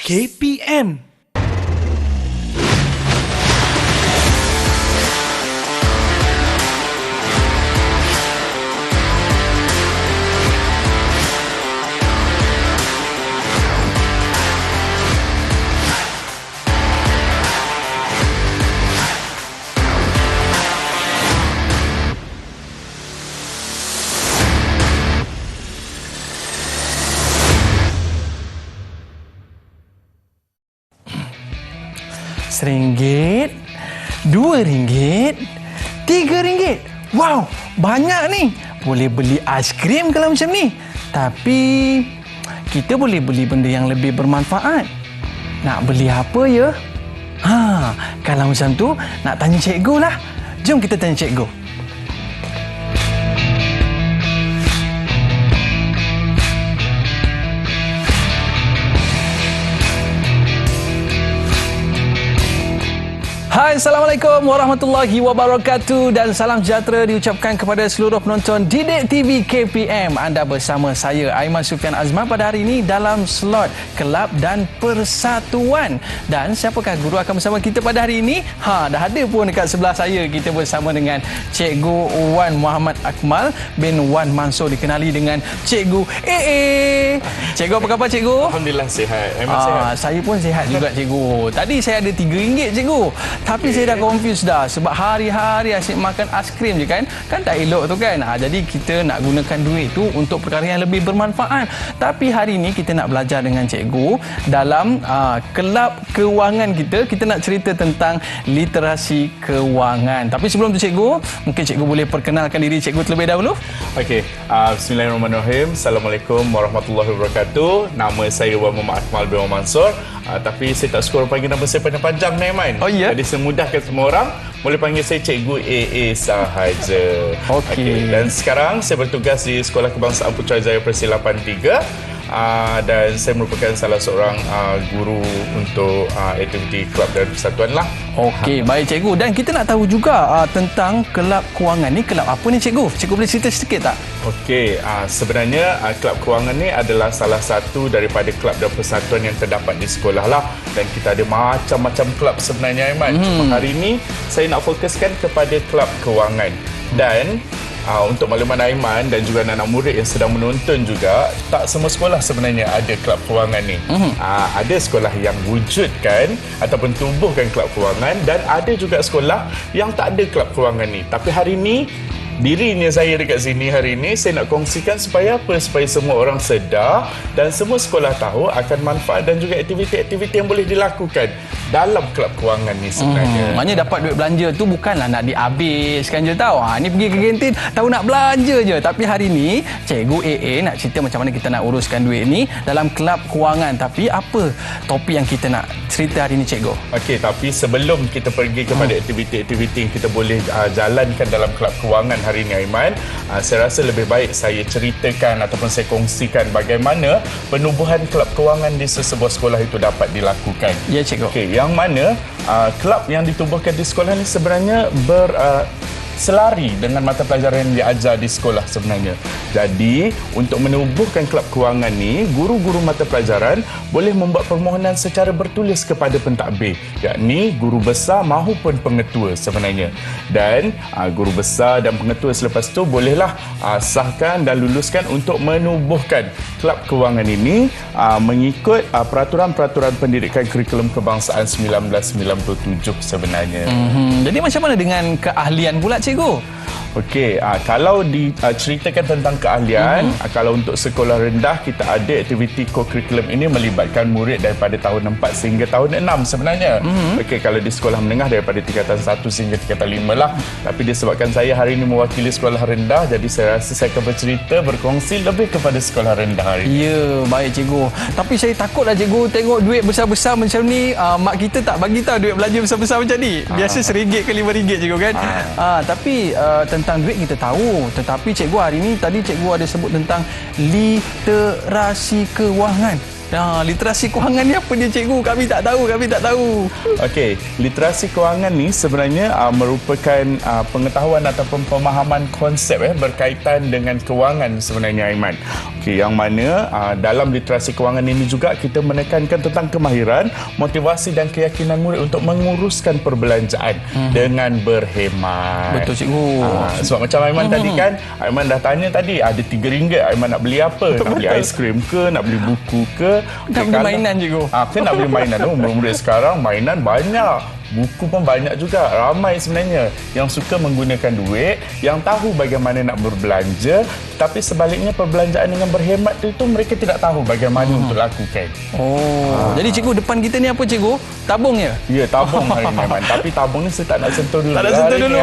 KPM. RM1, RM2, RM3. Wow, banyak ni. Boleh beli aiskrim kalau macam ni. Tapi kita boleh beli benda yang lebih bermanfaat. Nak beli apa ya? Kalau macam tu nak tanya cikgu lah. Jom kita tanya cikgu. Hai, Assalamualaikum warahmatullahi wabarakatuh dan salam sejahtera diucapkan kepada seluruh penonton Didik TV KPM. Anda bersama saya, Aiman Sufian Azman, pada hari ini dalam slot Kelab dan Persatuan. Dan siapakah guru akan bersama kita pada hari ini? Dah ada pun dekat sebelah saya. Kita bersama dengan Cikgu Wan Muhammad Akmal bin Wan Mansor, dikenali dengan Cikgu AA. Cikgu, apa khabar cikgu? Alhamdulillah sihat. Sihat. Saya pun sihat juga cikgu. Tadi saya ada RM3 cikgu. Tapi saya dah confused dah sebab hari-hari asyik makan aiskrim je kan. Kan tak elok tu kan. Jadi kita nak gunakan duit tu untuk perkara yang lebih bermanfaat. Tapi hari ini kita nak belajar dengan cikgu dalam kelab kewangan kita. Kita nak cerita tentang literasi kewangan. Tapi sebelum tu cikgu, mungkin cikgu boleh perkenalkan diri cikgu terlebih dahulu. Okey, bismillahirrahmanirrahim. Assalamualaikum warahmatullahi wabarakatuh. Nama saya Wan Muhammad Akmal bin Wan Mansor. Tapi saya tak suka orang panggil nama saya panjang-panjang ni, Aiman. Oh ya? Jadi semudahkan semua orang boleh panggil saya Cikgu AA sahaja. Okey. Dan sekarang saya bertugas di Sekolah Kebangsaan Putrajaya Persil 83. Dan saya merupakan salah seorang guru untuk aktiviti kelab dan persatuan lah. Okey, baik cikgu. Dan kita nak tahu juga tentang kelab kewangan ni. Kelab apa ni cikgu? Cikgu boleh cerita sikit tak? Okey, sebenarnya kelab kewangan ni adalah salah satu daripada kelab dan persatuan yang terdapat di sekolah lah. Dan kita ada macam-macam kelab sebenarnya, Aiman. Cuma hari ini saya nak fokuskan kepada kelab kewangan. Dan untuk makluman Aiman dan juga anak-anak murid yang sedang menonton juga, tak semua sekolah sebenarnya ada kelab kewangan ni. Ada sekolah yang wujudkan ataupun tubuhkan kelab kewangan dan ada juga sekolah yang tak ada kelab kewangan ni. Tapi hari ini, dirinya saya dekat sini hari ini, saya nak kongsikan supaya apa? Supaya semua orang sedar dan semua sekolah tahu akan manfaat dan juga aktiviti-aktiviti yang boleh dilakukan dalam kelab kewangan ni sebenarnya. Maknanya dapat duit belanja tu bukanlah nak dihabiskan je tau. Ni pergi ke kantin tahu nak belanja je. Tapi hari ni Cikgu AA nak cerita macam mana kita nak uruskan duit ni dalam kelab kewangan. Tapi apa topik yang kita nak cerita hari ni cikgu? Okey, tapi sebelum kita pergi kepada aktiviti-aktiviti yang kita boleh jalankan dalam kelab kewangan hari ini, Aiman, saya rasa lebih baik saya ceritakan ataupun saya kongsikan bagaimana penubuhan kelab kewangan di sesebuah sekolah itu dapat dilakukan. Ya cikgu. Okey, yang mana kelab yang ditubuhkan di sekolah ni sebenarnya selari dengan mata pelajaran yang diajar di sekolah sebenarnya. Jadi, untuk menubuhkan kelab kewangan ni, guru-guru mata pelajaran boleh membuat permohonan secara bertulis kepada pentadbir, yakni guru besar mahupun pengetua sebenarnya. Dan guru besar dan pengetua selepas tu bolehlah sahkan dan luluskan untuk menubuhkan kelab kewangan ini mengikut peraturan-peraturan pendidikan kurikulum kebangsaan 1997 sebenarnya. Jadi macam mana dengan keahlian pula cikgu? Okey, kalau diceritakan tentang keahlian, kalau untuk sekolah rendah kita ada aktiviti co-curriculum ini melibatkan murid daripada tahun 4 sehingga tahun 6 sebenarnya. Okey, kalau di sekolah menengah daripada tingkatan 1 sehingga tingkatan 5 lah. Tapi disebabkan saya hari ini mewakili sekolah rendah, jadi saya rasa saya akan bercerita, berkongsi lebih kepada sekolah rendah hari ini. Ya, baik cikgu. Tapi saya takutlah cikgu tengok duit besar-besar macam ni, mak kita tak bagi tahu duit belanja besar-besar macam ni. Biasa RM1 ke RM5 cikgu kan. Tapi tentang duit kita tahu, tetapi cikgu hari ini tadi cikgu ada sebut tentang literasi kewangan. Literasi kewangan ni apa dia cikgu? Kami tak tahu. Okey, literasi kewangan ni sebenarnya merupakan pengetahuan ataupun pemahaman konsep berkaitan dengan kewangan sebenarnya, Aiman. Okey, yang mana dalam literasi kewangan ini juga kita menekankan tentang kemahiran, motivasi dan keyakinan murid untuk menguruskan perbelanjaan dengan berhemat. Betul cikgu. Sebab macam Aiman tadi kan, Aiman dah tanya tadi ada RM3, Aiman nak beli apa? Nak beli aiskrim ke, nak beli buku ke? Nak beli mainan cikgu. Kan nak beli mainan. Murid-murid sekarang mainan banyak. Buku pun banyak juga. Ramai sebenarnya yang suka menggunakan duit, yang tahu bagaimana nak berbelanja, tapi sebaliknya perbelanjaan dengan berhemat itu mereka tidak tahu bagaimana untuk lakukan. Jadi cikgu, depan kita ni apa cikgu? Tabung ya? Ya, tabung hari ni, Aiman. Tapi tabung ni saya tak nak sentuh dulu. Tak nak sentuh dulu.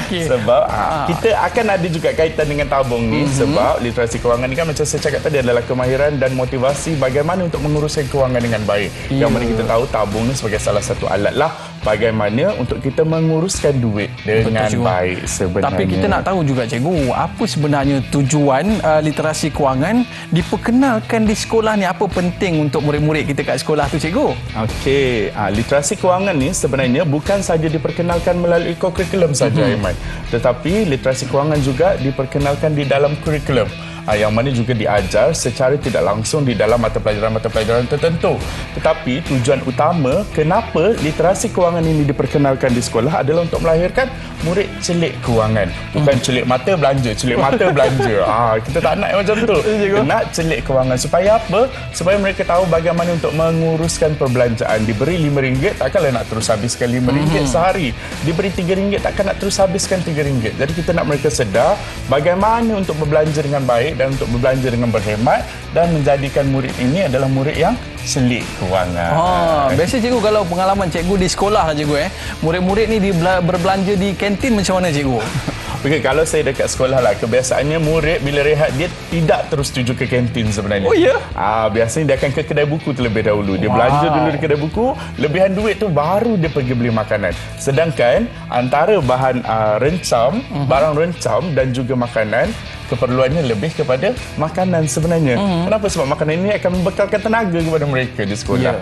Okay. Sebab kita akan ada juga kaitan dengan tabung ni. Sebab literasi kewangan ni kan macam saya cakap tadi adalah kemahiran dan motivasi bagaimana untuk menguruskan kewangan dengan baik. Yang mana kita tahu tabung ni sebagai salah satu alat lah bagaimana untuk kita menguruskan duit dengan baik sebenarnya. Tapi kita nak tahu juga cikgu, apa sebenarnya tujuan literasi kewangan diperkenalkan di sekolah ni? Apa penting untuk murid-murid kita kat sekolah tu cikgu? Okey, literasi kewangan ni sebenarnya bukan saja diperkenalkan melalui kurikulum saja, Aiman. Tetapi literasi kewangan juga diperkenalkan di dalam kurikulum. Yang mana juga diajar secara tidak langsung di dalam mata pelajaran tertentu. Tetapi tujuan utama kenapa literasi kewangan ini diperkenalkan di sekolah adalah untuk melahirkan murid celik kewangan. Bukan celik mata belanja. Kita tak nak macam tu. Nak celik kewangan. Supaya apa? Supaya mereka tahu bagaimana untuk menguruskan perbelanjaan. Diberi RM5, takkanlah nak terus habiskan RM5 sehari. Diberi RM3, takkan nak terus habiskan RM3. Jadi kita nak mereka sedar bagaimana untuk berbelanja dengan baik dan untuk berbelanja dengan berhemat dan menjadikan murid ini adalah murid yang selik kewangan. Biasa cikgu, kalau pengalaman cikgu di sekolah lah cikgu, murid-murid ni berbelanja di kantin macam mana cikgu? Okey, kalau saya dekat sekolah lah, kebiasaannya murid bila rehat dia tidak terus tuju ke kantin sebenarnya. Oh ya? Biasanya dia akan ke kedai buku terlebih dahulu. Dia belanja dulu di kedai buku, lebihan duit tu baru dia pergi beli makanan. Sedangkan antara bahan rencam, barang rencam dan juga makanan, keperluannya lebih kepada makanan sebenarnya. Kenapa? Sebab makanan ini akan membekalkan tenaga kepada mereka di sekolah.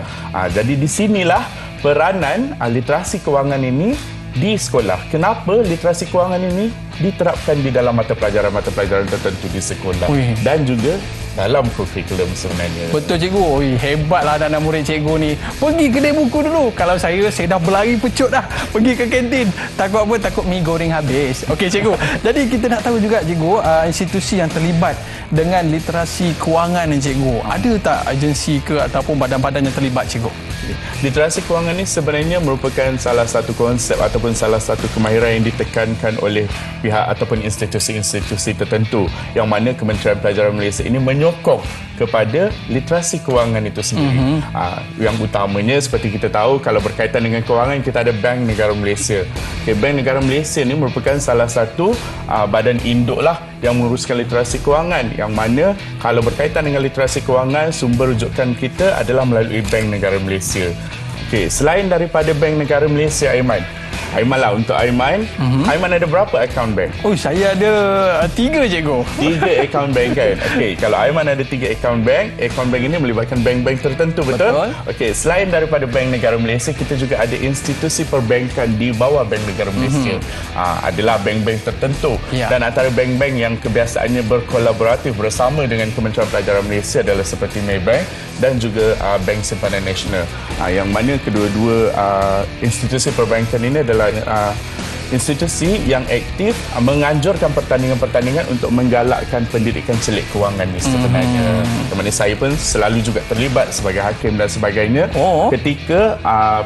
Jadi di sinilah peranan literasi kewangan ini di sekolah. Kenapa literasi kewangan ini diterapkan di dalam mata pelajaran tertentu di sekolah dan juga dalam kurikulum sebenarnya. Betul cikgu. Hebatlah anak-anak murid cikgu ni. Pergi kedai buku dulu. Kalau saya dah berlari pecut dah pergi ke kantin. Takut apa? Takut mi goreng habis. Okey cikgu. Jadi kita nak tahu juga cikgu, institusi yang terlibat dengan literasi kewangan ni cikgu, ada tak agensi ke ataupun badan-badan yang terlibat cikgu? Literasi kewangan ni sebenarnya merupakan salah satu konsep ataupun salah satu kemahiran yang ditekankan oleh pihak ataupun institusi-institusi tertentu, yang mana Kementerian Pelajaran Malaysia ini menyokong kepada literasi kewangan itu sendiri. Yang utamanya seperti kita tahu, kalau berkaitan dengan kewangan, kita ada Bank Negara Malaysia. Bank Negara Malaysia ini merupakan salah satu badan induk lah yang menguruskan literasi kewangan, yang mana kalau berkaitan dengan literasi kewangan, sumber rujukan kita adalah melalui Bank Negara Malaysia. Okey, selain daripada Bank Negara Malaysia, Aiman lah, untuk Aiman ada berapa akaun bank? Saya ada 3 cikgu. 3 akaun bank kan? Okey, kalau Aiman ada 3 akaun bank ini melibatkan bank-bank tertentu, betul? Okey, selain daripada Bank Negara Malaysia, kita juga ada institusi perbankan di bawah Bank Negara Malaysia. Adalah bank-bank tertentu. Dan antara bank-bank yang kebiasaannya berkolaboratif bersama dengan Kementerian Pelajaran Malaysia adalah seperti Maybank dan juga Bank Simpanan Nasional. Yang mana kedua-dua institusi perbankan ini adalah institusi yang aktif menganjurkan pertandingan-pertandingan untuk menggalakkan pendidikan celik kewangan ni sebenarnya. Teman saya pun selalu juga terlibat sebagai hakim dan sebagainya ketika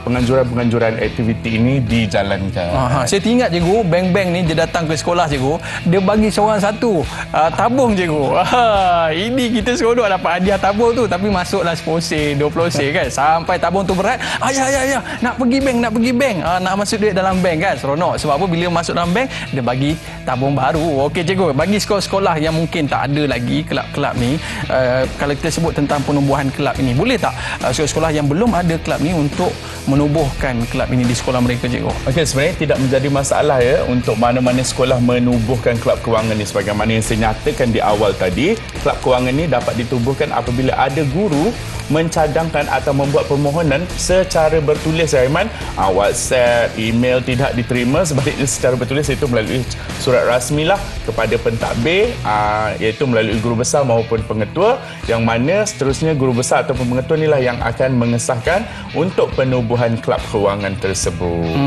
penganjuran-penganjuran aktiviti ini dijalankan. Saya ingat cikgu, bank-bank ni dia datang ke sekolah cikgu, dia bagi seorang satu tabung cikgu. Ini kita seronok dapat hadiah tabung tu, tapi masuklah 10 sen, 20 sen kan. Sampai tabung tu berat, ayah nak pergi bank, nak masuk duit dalam bank kan. Seronok. Sebab Sebab apa? Bila masuk dalam bank, dia bagi tabung baru. Okey cikgu, bagi sekolah-sekolah yang mungkin tak ada lagi kelab-kelab ni, kalau kita sebut tentang penubuhan kelab ini, boleh tak sekolah-sekolah yang belum ada kelab ni untuk menubuhkan kelab ini di sekolah mereka, cikgu? Okey, sebenarnya tidak menjadi masalah ya untuk mana-mana sekolah menubuhkan kelab kewangan ni. Sebagaimana yang saya nyatakan di awal tadi, kelab kewangan ni dapat ditubuhkan apabila ada guru mencadangkan atau membuat permohonan secara bertulis, Aiman. WhatsApp, email tidak diterima, sebaliknya secara bertulis iaitu melalui surat rasmi lah kepada pentadbir, iaitu melalui guru besar maupun pengetua, yang mana seterusnya guru besar ataupun pengetua inilah yang akan mengesahkan untuk penubuhan kelab kewangan tersebut.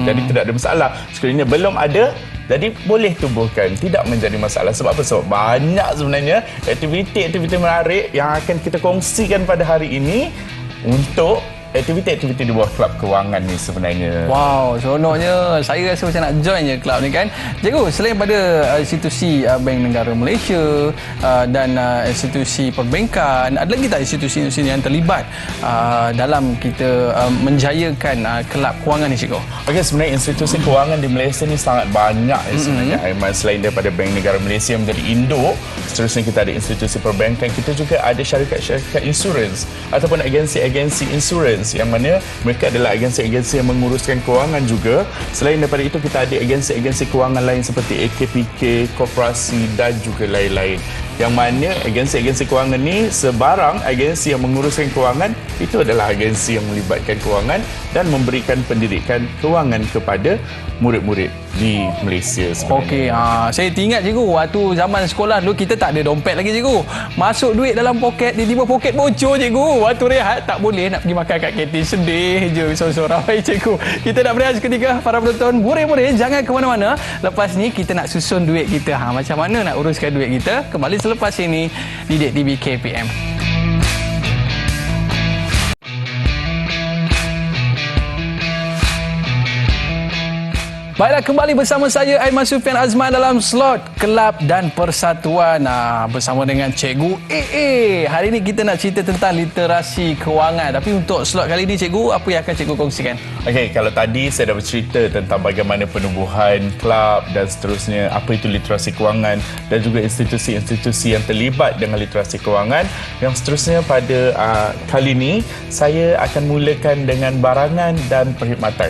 Jadi tidak ada masalah. Sekiranya belum ada, jadi boleh tubuhkan, tidak menjadi masalah. Sebab apa? Sebab banyak sebenarnya aktiviti-aktiviti menarik yang akan kita kongsikan pada hari ini untuk aktiviti-aktiviti di bawah kelab kewangan ni sebenarnya. Wow, seronoknya. Saya rasa macam nak join je kelab ni kan. Cikgu, selain pada institusi Bank Negara Malaysia dan institusi perbankan, ada lagi tak institusi-institusi yang terlibat dalam kita menjayakan kelab kewangan ni, cikgu? Okey, sebenarnya institusi kewangan di Malaysia ni sangat banyak sebenarnya, Aiman. Selain daripada Bank Negara Malaysia yang menjadi induk, seterusnya kita ada institusi perbankan, kita juga ada syarikat-syarikat insurans ataupun agensi-agensi insurans yang mana mereka adalah agensi-agensi yang menguruskan kewangan juga. Selain daripada itu, kita ada agensi-agensi kewangan lain seperti AKPK, koperasi dan juga lain-lain. Yang mana agensi-agensi kewangan ni, sebarang agensi yang menguruskan kewangan itu adalah agensi yang melibatkan kewangan dan memberikan pendidikan kewangan kepada murid-murid di Malaysia sebenarnya. Okey, saya ingat cikgu, waktu zaman sekolah dulu kita tak ada dompet lagi, cikgu. Masuk duit dalam poket, tiba-tiba poket bocor, cikgu. Waktu rehat tak boleh nak pergi makan kat kantin, sedih je seorang-seorang. Baik cikgu, kita nak berehat seketika. Para penonton, murid-murid jangan ke mana-mana. Lepas ni kita nak susun duit kita. Macam mana nak uruskan duit kita? Kembali selepas ini di Didik TV KPM. Baiklah, kembali bersama saya Aiman Sufian Azman dalam slot Kelab dan Persatuan bersama dengan Cikgu AA. Hari ini kita nak cerita tentang literasi kewangan. Tapi untuk slot kali ini, Cikgu, apa yang akan Cikgu kongsikan? Okey, kalau tadi saya dah bercerita tentang bagaimana penubuhan kelab dan seterusnya, apa itu literasi kewangan dan juga institusi-institusi yang terlibat dengan literasi kewangan. Yang seterusnya pada kali ini, saya akan mulakan dengan barangan dan perkhidmatan.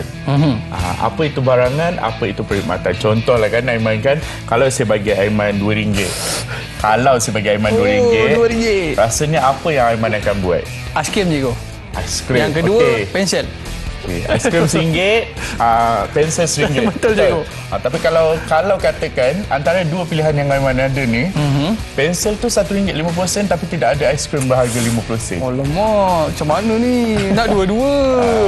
Apa itu barangan? Apa itu perkhidmatan? Contohlah kan, Aiman kan, kalau saya bagi Aiman RM2, kalau saya bagi Aiman RM2, rasanya apa yang Aiman akan buat? Aiskrim, cikgu. Aiskrim. Yang kedua, pensel. Aiskrim RM1, pensel RM1. Betul, cikgu. Tapi kalau katakan antara dua pilihan yang Aiman ada ni, pensel tu RM1.50 tapi tidak ada aiskrim berharga RM50. Alamak, macam mana ni? Nak dua-dua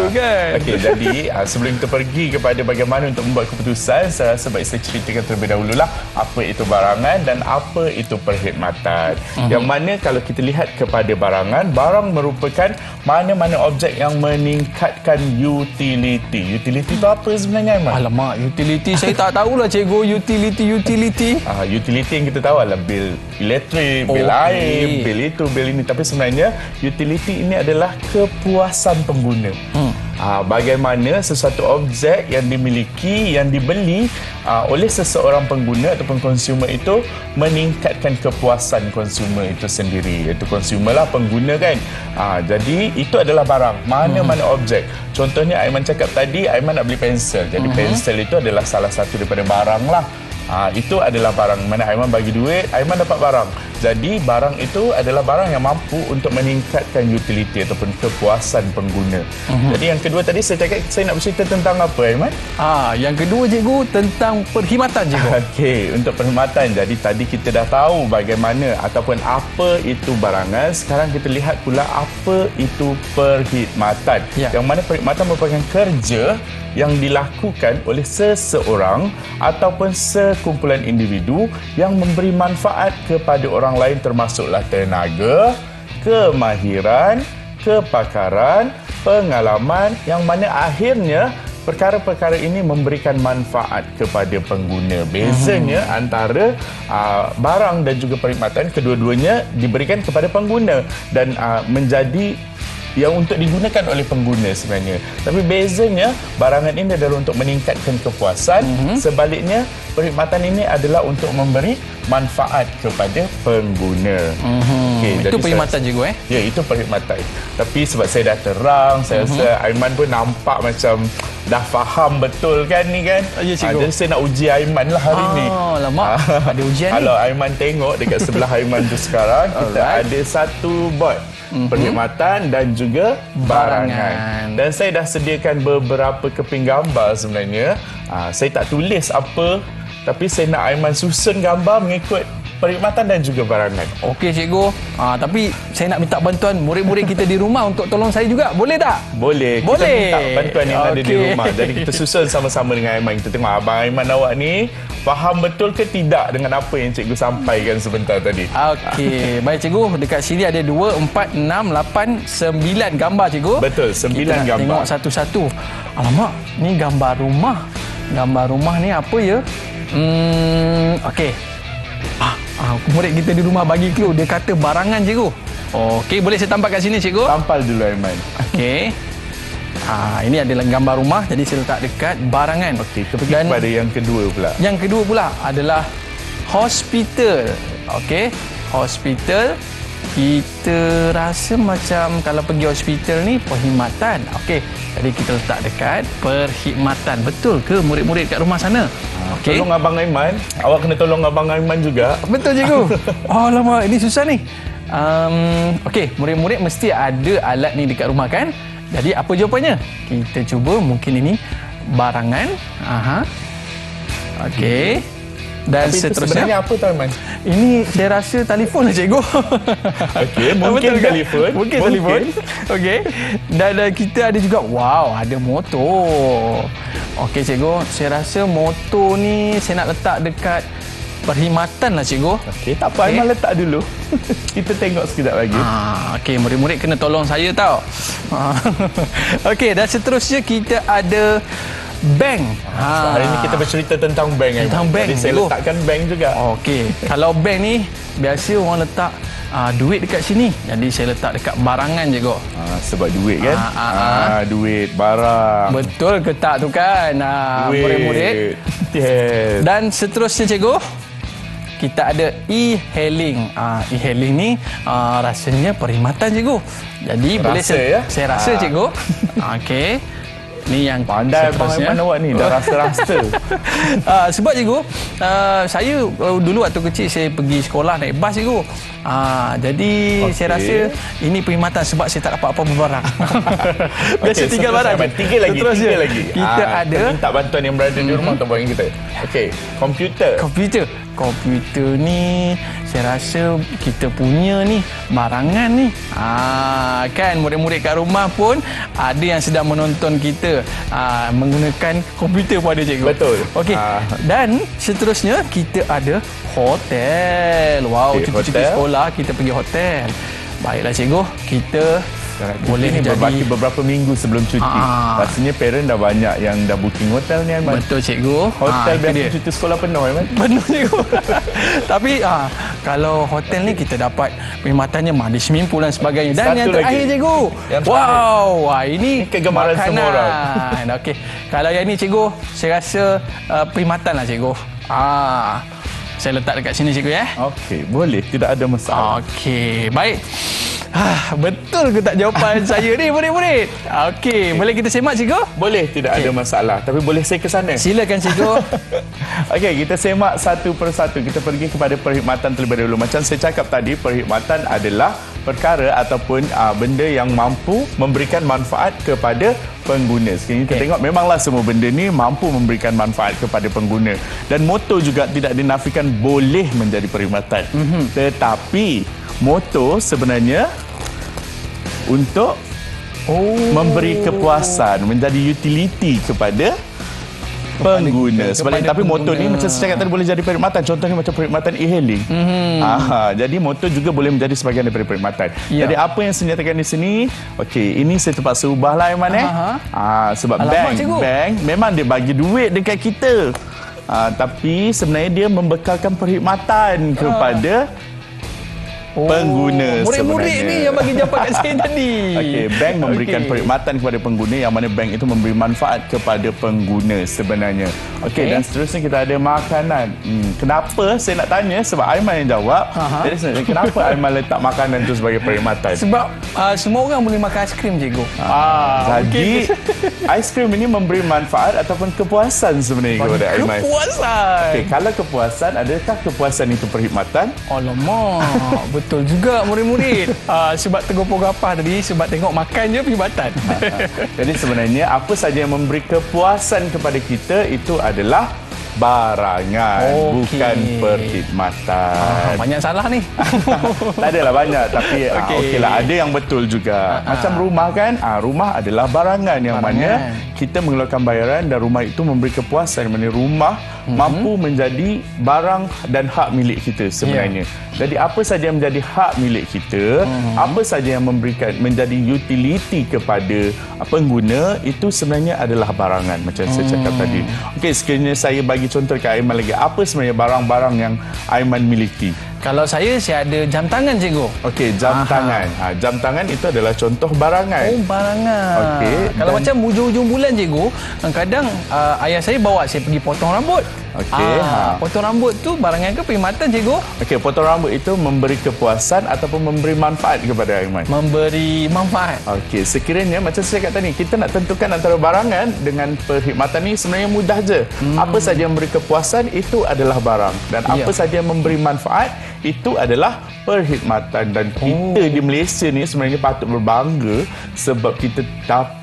kan? Okey, jadi sebelum kita pergi kepada bagaimana untuk membuat keputusan, saya rasa baik saya ceritakan terlebih dahululah apa itu barangan dan apa itu perkhidmatan. Yang mana kalau kita lihat kepada barangan, barang merupakan mana-mana objek yang meningkatkan utility. Utility itu apa sebenarnya, Aiman? Alamak, utility saya tak tahulah, cikgu. Utility. Utility yang kita tahu adalah bil elektrik, bil air, bil itu, bil ini. Tapi sebenarnya utility ini adalah kepuasan pengguna. Bagaimana sesuatu objek yang dimiliki, yang dibeli oleh seseorang pengguna ataupun konsumer itu meningkatkan kepuasan konsumer itu sendiri. Iaitu konsumer lah, pengguna kan. Jadi itu adalah barang, mana-mana objek. Contohnya Aiman cakap tadi, Aiman nak beli pensel. Jadi pensel itu adalah salah satu daripada barang lah. Itu adalah barang. Mana Aiman bagi duit, Aiman dapat barang. Jadi barang itu adalah barang yang mampu untuk meningkatkan utility ataupun kepuasan pengguna. Jadi yang kedua tadi saya cakap, saya nak bercerita tentang apa, Aiman? Yang kedua, cikgu, tentang perkhidmatan, cikgu. Okey, untuk perkhidmatan. Jadi tadi kita dah tahu bagaimana ataupun apa itu barangan. Sekarang kita lihat pula apa itu perkhidmatan. Yang mana perkhidmatan merupakan kerja yang dilakukan oleh seseorang ataupun sekumpulan individu yang memberi manfaat kepada orang lain, termasuklah tenaga, kemahiran, kepakaran, pengalaman, yang mana akhirnya perkara-perkara ini memberikan manfaat kepada pengguna. Bezanya antara barang dan juga perkhidmatan, kedua-duanya diberikan kepada pengguna dan menjadi yang untuk digunakan oleh pengguna sebenarnya. Tapi bezanya barangan ini adalah untuk meningkatkan kepuasan, sebaliknya perkhidmatan ini adalah untuk memberi manfaat kepada pengguna. Itu perkhidmatan cikgu Ya, itu perkhidmatan. Tapi sebab saya dah terang, saya rasa Aiman pun nampak macam dah faham betul kan ni kan. Ya, cikgu. Jadi saya nak uji Aiman lah hari ni. Lama ada ujian ni. Kalau Aiman tengok dekat sebelah Aiman tu sekarang, kita ada satu bot perkhidmatan dan juga barangan. Dan saya dah sediakan beberapa keping gambar sebenarnya. Saya tak tulis apa, tapi saya nak Aiman susun gambar mengikut perkhidmatan dan juga barangan. Okey cikgu. Tapi saya nak minta bantuan murid-murid kita di rumah untuk tolong saya juga. Boleh tak? Boleh. Boleh. Kita minta bantuan yang ada di rumah. Jadi kita susun sama-sama dengan Aiman. Kita tengok Abang Aiman awak ni faham betul ke tidak dengan apa yang cikgu sampaikan sebentar tadi. Okey. Baik cikgu. Dekat sini ada 2, 4, 6, 8, 9 gambar cikgu. Betul, 9 kita gambar. Tengok satu-satu. Alamak, ni gambar rumah. Gambar rumah ni apa ya? Okey. Murid kita di rumah bagi clue. Dia kata barangan cikgu. Okey, boleh saya tampal kat sini cikgu? Tampal dulu Aiman. Okey. Ini adalah gambar rumah, jadi saya letak dekat barangan. Okey, kita pergi kepada yang kedua pula. Yang kedua pula adalah hospital. Okey, hospital. Kita rasa macam kalau pergi hospital ni perkhidmatan. Okey, jadi kita letak dekat perkhidmatan. Betul ke murid-murid kat rumah sana? Okay. Tolong Abang Aiman. Awak kena tolong Abang Aiman juga. Betul cikgu. Alamak, ini susah ni. Okey, murid-murid mesti ada alat ni dekat rumah kan? Jadi apa jawapannya? Kita cuba, mungkin ini barangan. Okey. Dan tapi seterusnya. Sebenarnya apa tu Aiman? Ini saya rasa telefon lah cikgu. Okey, mungkin telefon. Mungkin telefon. Okey. Dan kita ada juga, ada motor. Okey cikgu, saya rasa motor ni saya nak letak dekat perkhidmatan lah cikgu. Okey, tak apa, Aiman letak dulu. Kita tengok sekejap lagi. Okey, murid-murid kena tolong saya tau. Okey, dan seterusnya kita ada bank. Hari ini kita bercerita tentang bank. Tentang bank. Jadi saya letakkan bank juga. Okey, kalau bank ni biasa orang letak duit dekat sini. Jadi saya letak dekat barangan cikgu. Sebab duit kan? Duit, barang. Betul ke tak tu kan? Murid-murid. Yes. Dan seterusnya cikgu, kita ada e-hailing. E-hailing ni rasanya perkhidmatan cikgu. Jadi rasa, boleh saya rasa cikgu. Okey. Ni yang pandai Abang Aiman awak ni, dah rasa-rasa. Sebab cikgu, saya dulu waktu kecil saya pergi sekolah naik bas cikgu. Jadi saya rasa ini perkhidmatan sebab saya tak dapat apa-apa barang. Biasa tinggal barang. Tiga lagi. Kita ada minta bantuan yang berada di rumah untuk bagi kita. Okey, komputer. Komputer ni saya rasa kita punya ni barangan ni. Kan murid-murid kat rumah pun ada yang sedang menonton kita menggunakan komputer pada cikgu. Betul. Okey. Dan seterusnya kita ada hotel. Cuti-cuti sekolah kita pergi hotel. Baiklah cikgu, kita boleh jadi berbaki beberapa minggu sebelum cuti. Rasanya parent dah banyak yang dah booking hotel ni Aiman. Betul cikgu. Hotel biasa cuti sekolah penuh Aiman. Penuh cikgu. Tapi kalau hotel ni kita dapat perkhidmatannya mandi swimming pool dan sebagainya. Dan yang terakhir cikgu. Ini kegemaran semua orang. Okey. Kalau yang ni cikgu, saya rasa perkhidmatan lah cikgu. Saya letak dekat sini cikgu ya. Okey, boleh, tidak ada masalah. Okey, baik. Betul ke tak jawapan saya ni murid-murid? Okey, boleh kita semak cikgu? Boleh, tidak ada masalah. Tapi boleh saya ke sana? Silakan cikgu. Okey, kita semak satu persatu. Kita pergi kepada perkhidmatan terlebih dahulu. Macam saya cakap tadi, perkhidmatan adalah perkara ataupun benda yang mampu memberikan manfaat kepada pengguna. Sekarang kita tengok memanglah semua benda ni mampu memberikan manfaat kepada pengguna. Dan motor juga tidak dinafikan boleh menjadi perkhidmatan. Tetapi motor sebenarnya untuk memberi kepuasan, menjadi utility kepada pengguna. Sebenarnya tapi motor ni macam saya cakap tadi boleh jadi perkhidmatan. Contohnya macam perkhidmatan e-hailing. Jadi motor juga boleh menjadi sebahagian daripada perkhidmatan. Jadi apa yang saya nyatakan di sini, okey, ini saya terpaksa ubahlah Aiman sebab bank memang dia bagi duit dekat kita. Tapi sebenarnya dia membekalkan perkhidmatan kepada pengguna Murid-murid sebenarnya. ni yang bagi jawapan kat saya tadi. Okey, bank memberikan perkhidmatan kepada pengguna, yang mana bank itu memberi manfaat kepada pengguna sebenarnya. Okey, dan seterusnya kita ada makanan. Kenapa saya nak tanya? Sebab Aiman yang jawab. Jadi sebenarnya kenapa Aiman letak makanan itu sebagai perkhidmatan? Sebab semua orang boleh makan aiskrim, cikgu. Jadi aiskrim ini memberi manfaat ataupun kepuasan sebenarnya kepada Aiman. Kepuasan. Okey, kalau kepuasan, adakah kepuasan itu perkhidmatan? Alamak, betul juga murid-murid. Sebab tegur gapah tadi, sebab tengok makan je perkhidmatan. Jadi sebenarnya apa saja yang memberi kepuasan kepada kita itu adalah barangan, bukan perkhidmatan. Banyak salah ni. Tak adalah banyak, tapi okeylah, ada yang betul juga. Macam rumah kan, rumah adalah barangan yang mana kita mengeluarkan bayaran dan rumah itu memberi kepuasan, mana rumah mampu menjadi barang dan hak milik kita sebenarnya. Jadi apa saja yang menjadi hak milik kita, apa saja yang memberikan menjadi utility kepada pengguna, itu sebenarnya adalah barangan macam saya cakap tadi. Okey, sekiranya saya bagi contoh ke Aiman lagi, apa sebenarnya barang-barang yang Aiman miliki? Kalau saya ada jam tangan, cikgu. Okey, jam tangan. Jam tangan itu adalah contoh barangan. Oh, barangan. Okey. Kalau macam hujung-hujung bulan, cikgu, kadang ayah saya bawa saya pergi potong rambut. Okey. Potong rambut tu barangan ke perkhidmatan, cikgu? Okey, potong rambut itu memberi kepuasan ataupun memberi manfaat kepada Aiman? Memberi manfaat. Okey, sekiranya macam saya kata tadi, kita nak tentukan antara barangan dengan perkhidmatan ni sebenarnya mudah je. Apa saja yang memberi kepuasan itu adalah barang, dan apa saja yang memberi manfaat itu adalah perkhidmatan. Dan kita di Malaysia ni sebenarnya patut berbangga sebab kita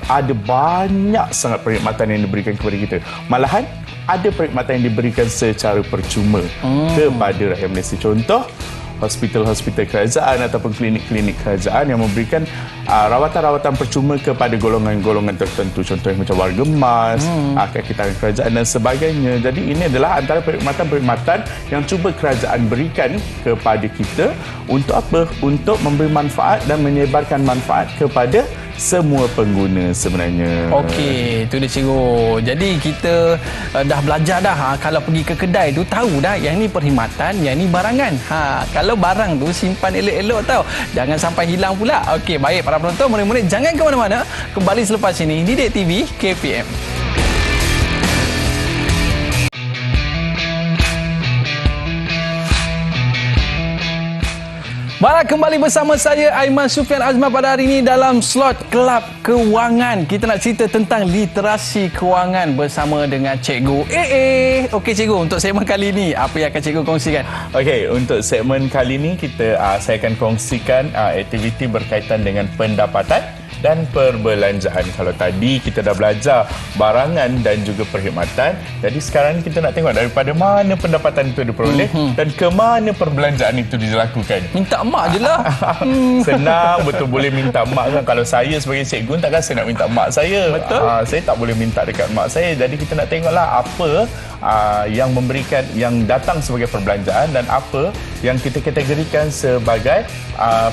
ada banyak sangat perkhidmatan yang diberikan kepada kita. Malahan ada perkhidmatan yang diberikan secara percuma kepada rakyat Malaysia. Contoh, hospital-hospital kerajaan ataupun klinik-klinik kerajaan yang memberikan rawatan-rawatan percuma kepada golongan-golongan tertentu. Contohnya macam warga emas, kaki tangan kerajaan dan sebagainya. Jadi ini adalah antara perkhidmatan-perkhidmatan yang cuba kerajaan berikan kepada kita untuk apa? Untuk memberi manfaat dan menyebarkan manfaat kepada semua pengguna sebenarnya. Okey, itu dia, cikgu. Jadi kita dah belajar dah. Kalau pergi ke kedai tu tahu dah yang ni perkhidmatan, yang ni barangan. Kalau barang tu simpan elok-elok tau. Jangan sampai hilang pula. Okey, baik para penonton, murid-murid jangan ke mana-mana. Kembali selepas ini Didik TV KPM. Baik, kembali bersama saya Aiman Sufian Azman pada hari ini dalam slot Kelab Kewangan. Kita nak cerita tentang literasi kewangan bersama dengan Cikgu Okey, Cikgu, untuk segmen kali ini apa yang akan Cikgu kongsikan? Okey, untuk segmen kali ini saya akan kongsikan aktiviti berkaitan dengan pendapatan dan perbelanjaan. Kalau tadi kita dah belajar barangan dan juga perkhidmatan, jadi sekarang kita nak tengok daripada mana pendapatan itu diperoleh dan ke mana perbelanjaan itu dilakukan. Minta mak je lah. Senang betul, boleh minta mak kan. Kalau saya sebagai cikgu, takkan saya nak minta mak saya. Betul. Saya tak boleh minta dekat mak saya. Jadi kita nak tengoklah apa yang memberikan, yang datang sebagai perbelanjaan dan apa yang kita kategorikan sebagai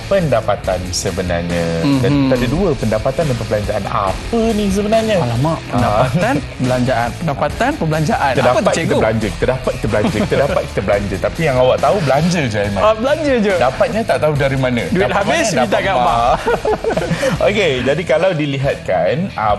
pendapatan sebenarnya. Dan kita ada dua, pendapatan dan perbelanjaan. Apa ni sebenarnya? Alamak, pendapatan, belanjaan. Pendapatan, perbelanjaan. Kita Apa dapat tu, kita Cikgu? belanja, kita dapat kita belanja, kita dapat kita belanja. Tapi yang awak tahu, belanja je, Aiman. Belanja je. Dapatnya tak tahu dari mana. Duit Dapat habis, mana, minta dapat kat mak. Okey, jadi kalau dilihatkan,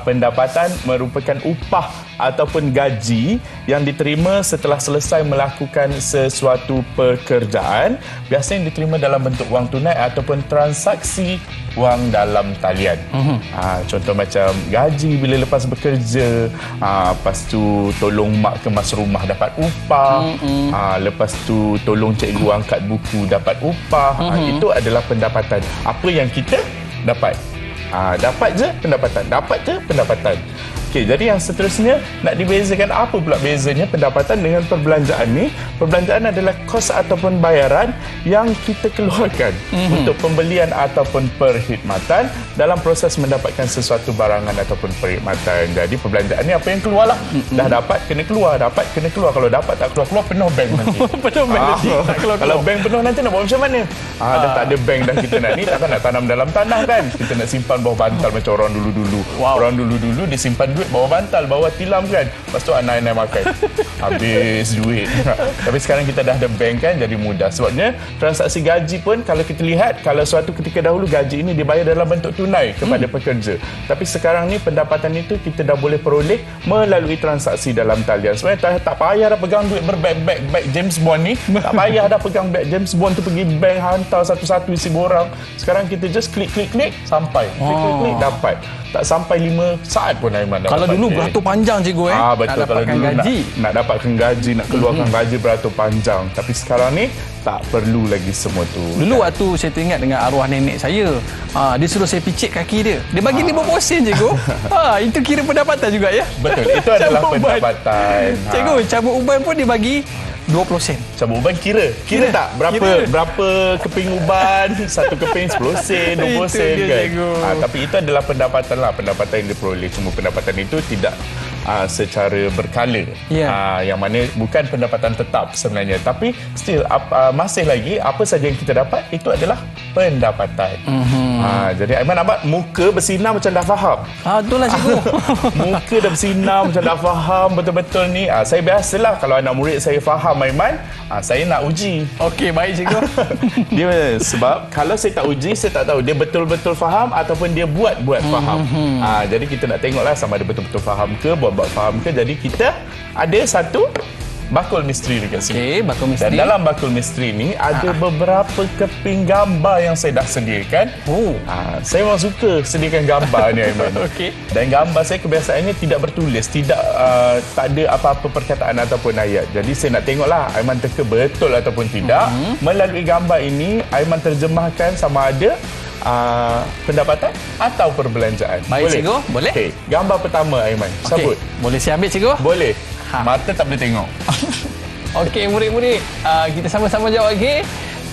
pendapatan merupakan upah ataupun gaji yang diterima setelah selesai melakukan sesuatu pekerjaan, biasanya diterima dalam bentuk wang tunai ataupun transaksi wang dalam talian. Contoh macam gaji bila lepas bekerja, lepas tu tolong mak kemas rumah dapat upah, lepas tu tolong cikgu angkat buku dapat upah. Itu adalah pendapatan. Apa yang kita dapat. Dapat je pendapatan, dapat je pendapatan. Okey, jadi yang seterusnya nak dibezakan apa pula bezanya pendapatan dengan perbelanjaan ni? Perbelanjaan adalah kos ataupun bayaran yang kita keluarkan untuk pembelian ataupun perkhidmatan dalam proses mendapatkan sesuatu barangan ataupun perkhidmatan. Jadi perbelanjaan ni apa yang keluarlah. Dah dapat kena keluar, dapat kena keluar. Kalau dapat tak keluar penuh bank nanti. Penuh bank nanti. Tak keluar-keluar. Kalau bank penuh nanti nak buat macam mana? Dah tak ada bank dah kita nak ni, takkan nak tanam dalam tanah kan? Kita nak simpan bawah bantal macam orang dulu-dulu. Orang dulu-dulu dia simpan duit duit, bawa bantal, bawa tilam kan. Lepas tu anak makan. Habis duit. Tapi sekarang kita dah ada bank kan, jadi mudah. Sebabnya transaksi gaji pun kalau kita lihat, kalau suatu ketika dahulu gaji ini dibayar dalam bentuk tunai kepada pekerja. Tapi sekarang ni pendapatan itu kita dah boleh peroleh melalui transaksi dalam talian. Sebenarnya tak payah dah pegang duit berbeg-beg James Bond ni. Tak payah dah pegang beg James Bond tu pergi bank hantar satu-satu isi borang. Sekarang kita just klik sampai. Klik dapat. Tak sampai 5 saat pun Aiman dah. Kalau dulu beratur panjang cikgu betul. nak dapatkan gaji. Nak dapatkan gaji, nak keluarkan gaji beratur panjang. Tapi sekarang ni tak perlu lagi semua tu. Dulu waktu saya teringat dengan arwah nenek saya, dia suruh saya picit kaki dia. Dia bagi 50 sen cikgu. Itu kira pendapatan juga ya. Betul, itu adalah pendapatan. Cikgu, cabut uban pun dia bagi 20 sen. Cabut uban kira tak berapa keping uban, satu keping 10 sen, 20 sen kan. Tapi itu adalah pendapatan yang diperoleh. Cuma pendapatan itu tidak secara berkala. Yang mana bukan pendapatan tetap sebenarnya, tapi still masih lagi apa saja yang kita dapat itu adalah pendapatan. Jadi Aiman nampak muka bersinar macam dah faham. Betul lah cikgu. Muka dah bersinar macam dah faham betul-betul ni. Saya biasalah kalau anak murid saya faham Aiman, saya nak uji. Okey, baik cikgu. Dia sebab kalau saya tak uji, saya tak tahu dia betul-betul faham ataupun dia buat faham. Jadi kita nak tengoklah sama ada betul-betul faham ke, buat faham ke. Jadi kita ada satu bakul misteri dekat sini. Okey, bakul misteri. Dan dalam bakul misteri ni ada beberapa keping gambar yang saya dah sediakan. Saya memang suka sediakan gambar ni Aiman. Okey. Dan gambar saya kebiasaannya tidak bertulis, tak ada apa-apa perkataan ataupun ayat. Jadi saya nak tengoklah Aiman teka betul ataupun tidak. Melalui gambar ini Aiman terjemahkan sama ada pendapatan atau perbelanjaan. Baik cikgu, boleh? Okey, gambar pertama Aiman. Sabut. Boleh saya ambil cikgu? Boleh. Mata tak boleh tengok. Okey, murid-murid, kita sama-sama jawab okey.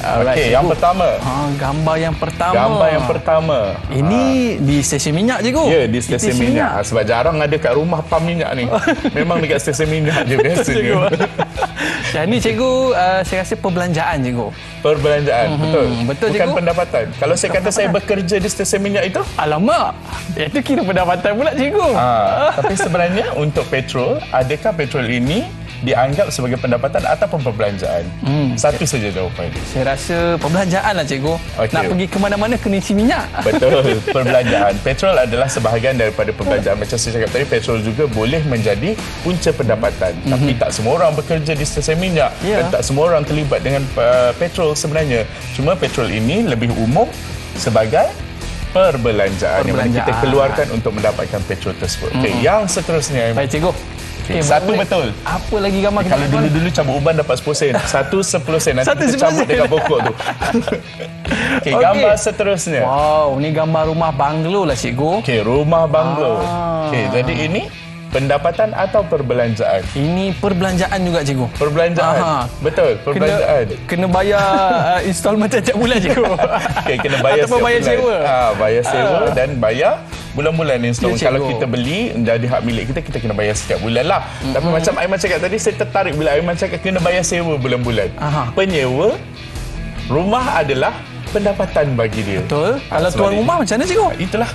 Okey, yang pertama. Gambar yang pertama. Gambar yang pertama. Ini di stesen minyak cikgu. Ya, di stesen minyak. Sebab jarang ada kat rumah pam minyak ni. Memang dekat stesen minyak je biasanya. Yang ni cikgu, saya rasa perbelanjaan cikgu. Perbelanjaan, betul. Betul bukan cikgu. pendapatan. Kalau saya kata saya bekerja di stesen minyak itu, alamak, itu kira pendapatan pula cikgu. Tapi sebenarnya untuk petrol, adakah petrol ini dianggap sebagai pendapatan ataupun perbelanjaan? Satu saja jawapan. Saya rasa perbelanjaan lah cikgu. Nak pergi ke mana-mana kena isi minyak. Betul, perbelanjaan. Petrol adalah sebahagian daripada perbelanjaan. Macam saya cakap tadi, petrol juga boleh menjadi punca pendapatan. Tapi tak semua orang bekerja di stesen minyak dan tak semua orang terlibat dengan petrol sebenarnya. Cuma petrol ini lebih umum sebagai perbelanjaan yang mana kita keluarkan untuk mendapatkan petrol tersebut. Okey, yang seterusnya. Baik cikgu. Okay, satu betul. Apa lagi gambar kita? Kalau dulu-dulu cabut uban dapat 10 sen. Satu 10 sen. Nanti kita cabut dekat pokok tu. Okey, gambar seterusnya. Wow, ni gambar rumah banglo lah cikgu. Okey, rumah banglo. Okey, jadi ini pendapatan atau perbelanjaan? Ini perbelanjaan juga cikgu. Perbelanjaan. Betul, perbelanjaan. Kena bayar installment setiap bulan cikgu. Okey, kena bayar ataupun bayar sewa. Bayar sewa dan bayar bulan-bulan installment. Ya, kalau kita beli jadi hak milik kita, kita kena bayar setiap bulan lah. Tapi macam Aiman cakap tadi, saya tertarik bila Aiman cakap kena bayar sewa bulan-bulan. Penyewa rumah adalah pendapatan bagi dia. Betul. Kalau tuan rumah macam mana cikgu? Itulah.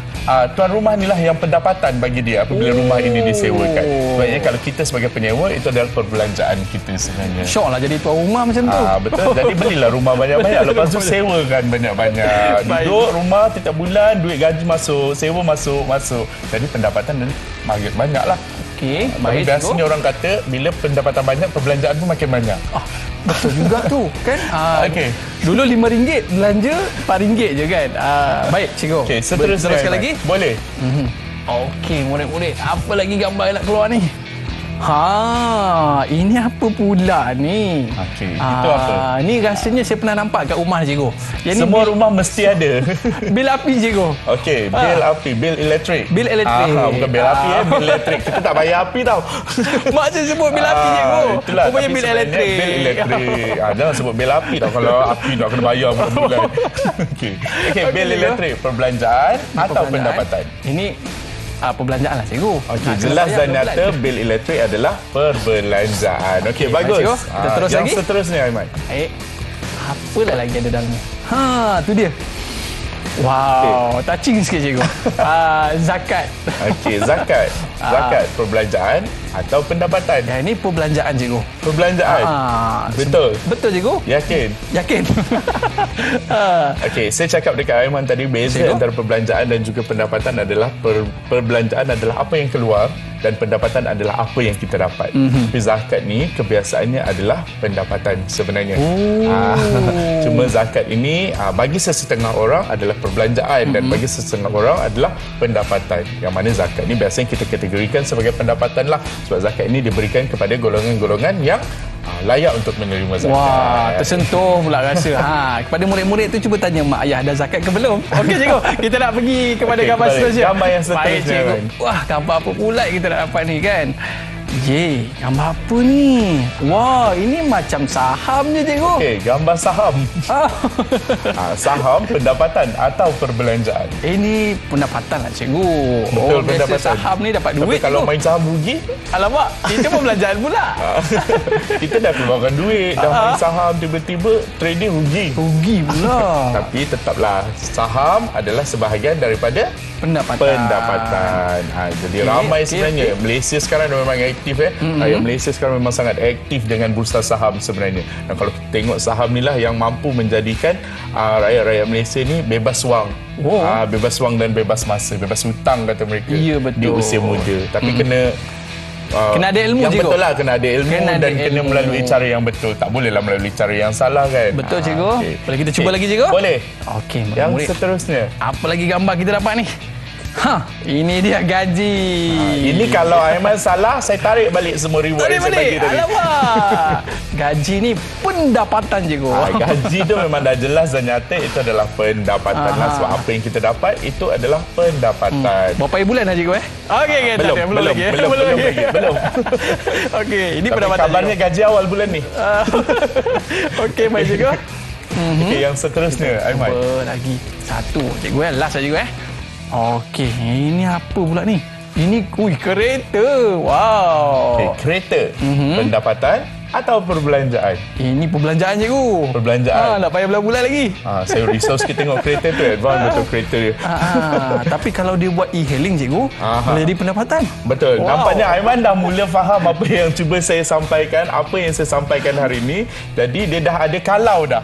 Tuan rumah inilah yang pendapatan bagi dia apabila rumah ini disewakan. Sebenarnya kalau kita sebagai penyewa, itu adalah perbelanjaan kita sebenarnya. Syok lah jadi tuan rumah macam tu. Betul. Jadi belilah rumah banyak-banyak. Lepas tu sewakan banyak-banyak. Duduk rumah setiap bulan, duit gaji masuk, sewa masuk. Jadi pendapatan banyak lah. Okey, baik. Biasanya orang kata bila pendapatan banyak, perbelanjaan pun makin banyak. Betul juga tu kan. Okey. Dulu RM5 belanja RM4 je kan. Baik cikgu. Okey, seterusnya lagi? Boleh. Okey, murid-murid, apa lagi gambar yang nak keluar ni? Ini apa pula ni? Okey, itu apa? Ni rasanya saya pernah nampak kat rumah cikgu. Semua rumah mesti ada. Bil api cikgu. Okey, bil api, bil elektrik. Bil elektrik. Bukan bil api bil elektrik. Kita tak bayar api tau. Mak saya sebut bil api cikgu. Itulah. Rupanya bil elektrik. Bil elektrik. Jangan sebut bil api tau. Kalau api nak kena bayar bulan-bulan. Okey, bil elektrik, perbelanjaan atau pendapatan? Ini perbelanjaan lah cikgu. Okey, jelas dan nyata bil elektrik adalah perbelanjaan. Okey, bagus. Kita terus lagi. Yang seterusnya Aiman. Baik. Apa lagi ada dalam ni? Tu dia. Wow, touching sikit cikgu. Zakat. Okey, zakat. Zakat perbelanjaan atau pendapatan? Ya, ini perbelanjaan cikgu. Perbelanjaan. Betul. Betul cikgu? Yakin? Yakin. Okey, saya cakap dekat Aiman tadi beza Cikgu? antara perbelanjaan dan juga pendapatan adalah perbelanjaan adalah apa yang keluar dan pendapatan adalah apa yang kita dapat. Tapi zakat ni kebiasaannya adalah pendapatan sebenarnya. Cuma zakat ini bagi sesetengah orang adalah perbelanjaan dan bagi sesetengah orang adalah pendapatan. Yang mana zakat ni biasanya kita kategorikan sebagai pendapatan lah. Sebab zakat ini diberikan kepada golongan-golongan yang layak untuk menerima zakat. Wah, tersentuh pula rasa. Kepada murid-murid tu cuba tanya mak ayah dah zakat ke belum? Okey cikgu, kita nak pergi kepada gambar seterusnya. Gambar yang seterusnya. Baik cikgu. Wah, gambar apa pula kita nak dapat ni kan? Gambar apa ni? Wah, ini macam saham je cikgu. Okey, gambar saham. Saham, pendapatan atau perbelanjaan. Ini pendapatan lah cikgu. Betul, biasa pendapatan. saham ni dapat duit. Tapi kalau cikgu. main saham rugi, Alamak, itu perbelanjaan pula. kita dah keluarkan duit, dah main saham, tiba-tiba trading rugi. Rugi pula. Tapi tetaplah saham adalah sebahagian daripada pendapatan. Jadi ramai sebenarnya. Malaysia sekarang dah memang aktif Rakyat Malaysia sekarang memang sangat aktif dengan bursa saham sebenarnya. Dan kalau kita tengok saham ni lah yang mampu menjadikan rakyat-rakyat Malaysia ni bebas wang. Bebas wang dan bebas masa, bebas hutang kata mereka. Ya, betul. Di usia muda. Tapi kena ada ilmu yang cikgu. betul lah, kena ada ilmu Kena ada dan kena ilmu. melalui cara yang betul. Tak bolehlah melalui cara yang salah kan. Betul cikgu. Okey. Boleh kita cuba lagi cikgu? Boleh. Okey, Yang murid. seterusnya. Apa lagi gambar kita dapat ni? Ini dia gaji. Ini kalau Aiman salah, saya tarik balik semua reward yang saya bagi tadi. Alamak. Gaji ni pendapatan cikgu. Gaji tu memang dah jelas dan nyata itu adalah pendapatan lah. Sebab apa yang kita dapat itu adalah pendapatan. Berapa bulan dah cikgu Okey, Belum lagi. Okey, ini Tapi pendapatan kabarnya gaji awal bulan ni. Okey, baik cikgu. Okey, yang seterusnya Aiman. Apa lagi? Satu cikgu last lah cikgu Okey, ini apa pula ni? Ini kereta. Wow. Okay, kereta, pendapatan atau perbelanjaan? Ini perbelanjaan cikgu. Perbelanjaan. Nak payah bulan-bulan lagi. Saya risau sikit tengok kereta tu. Advance betul kereta dia. Tapi kalau dia buat e-hailing cikgu, boleh jadi pendapatan. Betul. Wow. Nampaknya Aiman dah mula faham apa yang cuba saya sampaikan, apa yang saya sampaikan hari ini. Jadi dia dah ada kalau dah.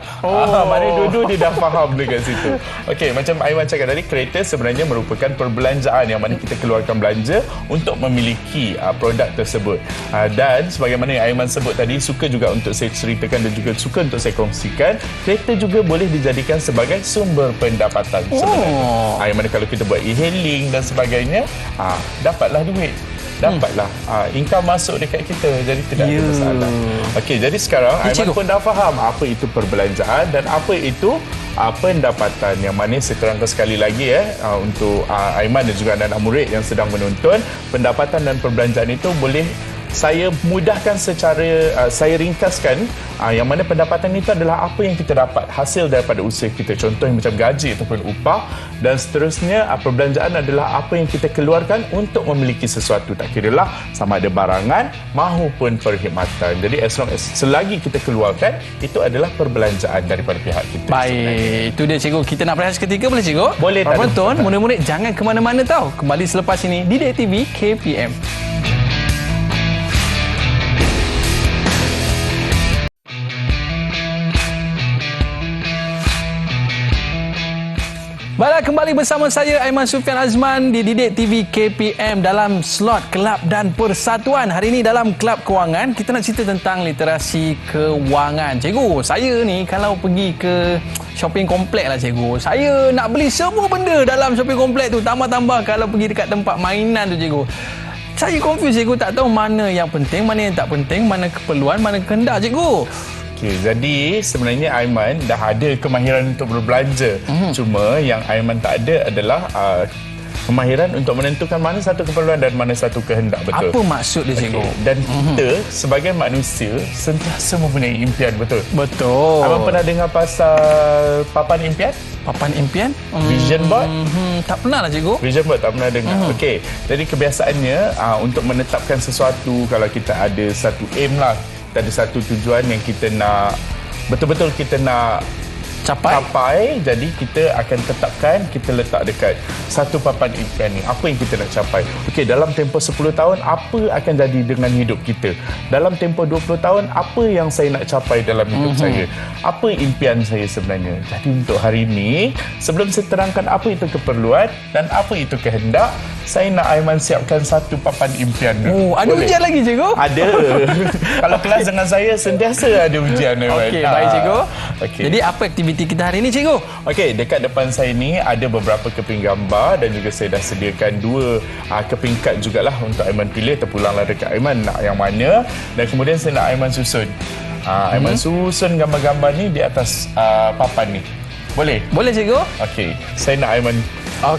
Maknanya dua-dua dia dah faham dekat situ. Okey, macam Aiman cakap tadi, kereta sebenarnya merupakan perbelanjaan yang mana kita keluarkan belanja untuk memiliki produk tersebut. Dan sebagaimana yang Aiman sebut tadi, suka juga untuk saya ceritakan dan juga suka untuk saya kongsikan, kereta juga boleh dijadikan sebagai sumber pendapatan sebenarnya. Yang mana kalau kita buat e-hailing dan sebagainya, dapatlah duit. Dapatlah income masuk dekat kita, jadi tidak ada masalah. Okey, jadi sekarang Aiman pun dah faham apa itu perbelanjaan dan apa itu pendapatan. Yang mana seterangkan sekali lagi untuk Aiman dan juga anak-anak murid yang sedang menonton, pendapatan dan perbelanjaan itu boleh saya mudahkan secara saya ringkaskan, yang mana pendapatan itu adalah apa yang kita dapat hasil daripada usaha kita, contohnya macam gaji ataupun upah, dan seterusnya perbelanjaan adalah apa yang kita keluarkan untuk memiliki sesuatu, tak kiralah sama ada barangan maupun perkhidmatan. Jadi selagi kita keluarkan, itu adalah perbelanjaan daripada pihak kita. Baik, itu dia cikgu. Kita nak berehat seketika boleh cikgu? Boleh. Penonton, murid-murid jangan ke mana-mana tau. Kembali selepas ini di Didik TV KPM. Baiklah, kembali bersama saya Aiman Sufian Azman di Didik TV KPM dalam slot Kelab dan Persatuan. Hari ini dalam Kelab Kewangan, kita nak cerita tentang literasi kewangan. Cikgu, saya ni kalau pergi ke shopping komplek lah cikgu, saya nak beli semua benda dalam shopping komplek tu. Tambah-tambah kalau pergi dekat tempat mainan tu cikgu, saya confuse cikgu, tak tahu mana yang penting, mana yang tak penting, mana keperluan, mana kehendak cikgu. Okey, jadi sebenarnya Aiman dah ada kemahiran untuk berbelanja. Cuma yang Aiman tak ada adalah kemahiran untuk menentukan mana satu keperluan dan mana satu kehendak. Betul. Apa maksud dia cikgu? Dan kita sebagai manusia sentiasa mempunyai impian, betul? Betul. Abang pernah dengar pasal papan impian? Papan impian? Vision board? Tak pernah lah cikgu. Vision board tak pernah dengar. Okey, jadi kebiasaannya untuk menetapkan sesuatu, kalau kita ada satu aim lah, kita ada satu tujuan yang kita nak, betul-betul kita nak capai, jadi kita akan tetapkan, kita letak dekat satu papan impian ni. Apa yang kita nak capai? Okey, dalam tempoh 10 tahun, apa akan jadi dengan hidup kita? Dalam tempoh 20 tahun, apa yang saya nak capai dalam hidup saya? Apa impian saya sebenarnya? Jadi untuk hari ini, sebelum saya terangkan apa itu keperluan dan apa itu kehendak, saya nak Aiman siapkan satu papan impian. Oh, ada Boleh? ujian lagi cikgu? Ada. Kalau kelas dengan saya, sentiasa ada ujian. Okey, baik cikgu. Okay. Jadi apa aktiviti kita hari ini cikgu? Okey, dekat depan saya ni ada beberapa keping gambar dan juga saya dah sediakan dua keping kad jugalah untuk Aiman pilih. Terpulanglah dekat Aiman nak yang mana, dan kemudian saya nak Aiman susun. Aiman susun gambar-gambar ni di atas papan ni. Boleh? Boleh cikgu? Okey, saya nak Aiman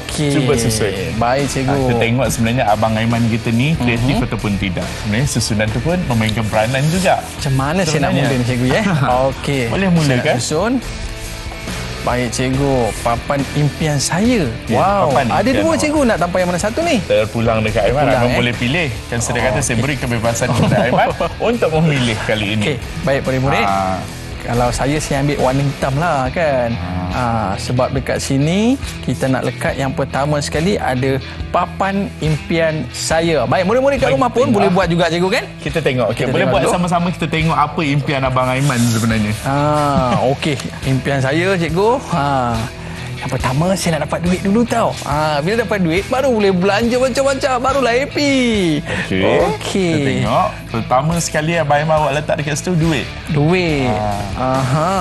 Cuba susun. Baik cikgu. Kita tengok sebenarnya abang Aiman kita ni kreatif ataupun tidak. Sebenarnya susunan tu pun memainkan peranan juga. Macam mana saya nak mula ni cikgu ya? Okey. Boleh mula kan? Susun. Baik cikgu, papan impian saya. Okay, Wow. Ada dua awak. cikgu, nak tampal yang mana satu ni? Terpulang dekat Aiman. Terpulang, Aiman boleh pilih. Kan saya kata saya beri kebebasan kepada Aiman untuk memilih kali ini. Okey, baik murid-murid. Kalau saya ambil warna hitam lah kan. Sebab dekat sini kita nak lekat yang pertama sekali ada papan impian saya. Baik, murid-murid kat rumah pun boleh buat juga cikgu kan? Kita tengok. Okay, Kita boleh tengok buat dulu. sama-sama, kita tengok apa impian abang Aiman sebenarnya. Okey, impian saya cikgu. Yang pertama saya nak dapat duit dulu tau. Bila dapat duit baru boleh belanja macam-macam, barulah happy. Okey. Kita tengok. Pertama sekali abang Aiman awak letak dekat situ duit. Duit.